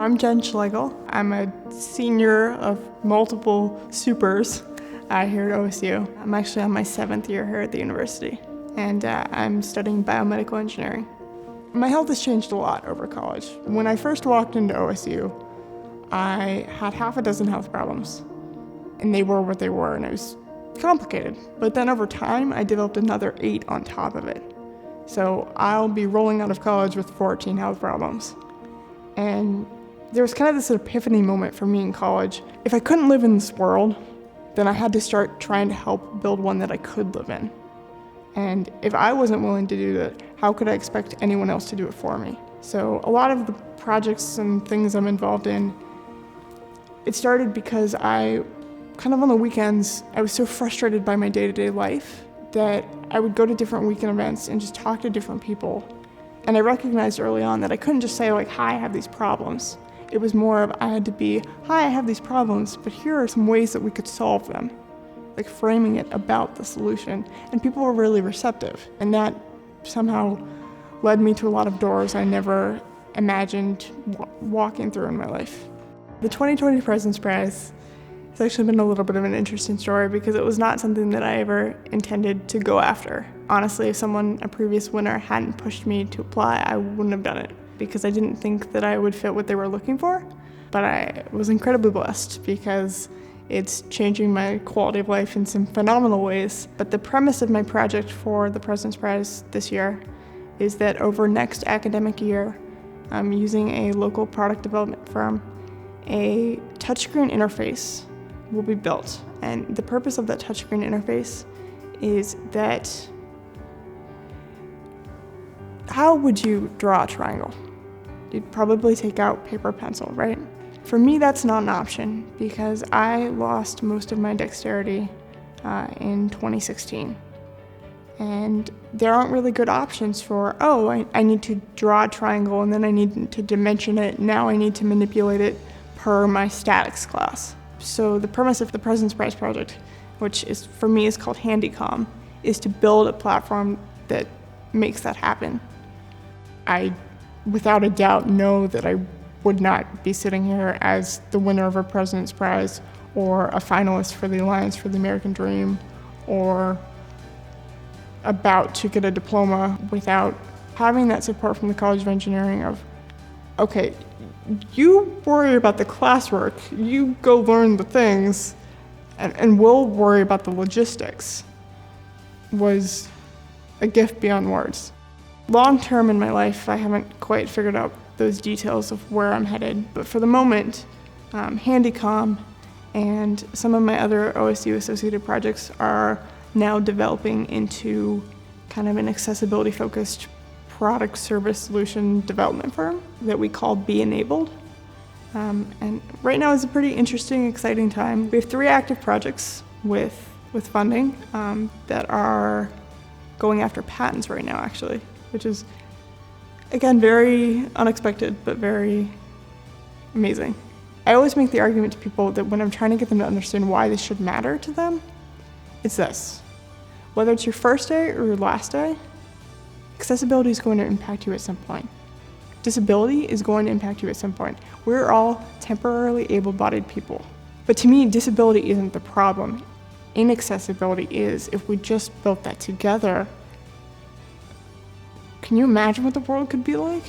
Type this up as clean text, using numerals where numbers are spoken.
I'm Jen Schlegel. I'm a senior of multiple supers here at OSU. I'm actually on my 7th year here at the university, and I'm studying biomedical engineering. My health has changed a lot over college. When I first walked into OSU, I had half a dozen health problems, and they were what they were, and it was complicated. But then over time, I developed another 8 on top of it. So I'll be rolling out of college with 14 health problems. And there was kind of this epiphany moment for me in college. If I couldn't live in this world, then I had to start trying to help build one that I could live in. And if I wasn't willing to do that, how could I expect anyone else to do it for me? So a lot of the projects and things I'm involved in, it started because I, kind of on the weekends, I was so frustrated by my day-to-day life that I would go to different weekend events and just talk to different people. And I recognized early on that I couldn't just say like, hi, I have these problems. It was more of, I had to be, hi, I have these problems, but here are some ways that we could solve them. Like framing it about the solution. And people were really receptive. And that somehow led me to a lot of doors I never imagined walking through in my life. The 2020 President's Prize has actually been a little bit of an interesting story because it was not something that I ever intended to go after. Honestly, if a previous winner, hadn't pushed me to apply, I wouldn't have done it because I didn't think that I would fit what they were looking for. But I was incredibly blessed because it's changing my quality of life in some phenomenal ways. But the premise of my project for the President's Prize this year is that over next academic year, I'm using a local product development firm, a touchscreen interface will be built. And the purpose of that touchscreen interface is that how would you draw a triangle? You'd probably take out paper pencil, right? For me, that's not an option because I lost most of my dexterity in 2016. And there aren't really good options for, I need to draw a triangle and then I need to dimension it. Now I need to manipulate it per my statics class. So the premise of the President's Prize project, which is for me is called HandyCom, is to build a platform that makes that happen. I, without a doubt, know that I would not be sitting here as the winner of a President's Prize or a finalist for the Alliance for the American Dream or about to get a diploma without having that support from the College of Engineering of, okay, you worry about the classwork, you go learn the things, and we'll worry about the logistics, was a gift beyond words. Long term in my life, I haven't quite figured out those details of where I'm headed, but for the moment, HandyCom and some of my other OSU associated projects are now developing into kind of an accessibility-focused product service solution development firm that we call Be Enabled. And right now is a pretty interesting, exciting time. We have 3 active projects with funding that are going after patents right now, actually, which is, again, very unexpected, but very amazing. I always make the argument to people that when I'm trying to get them to understand why this should matter to them, it's this. Whether it's your first day or your last day, accessibility is going to impact you at some point. Disability is going to impact you at some point. We're all temporarily able-bodied people. But to me, disability isn't the problem. Inaccessibility is. If we just built that together, can you imagine what the world could be like?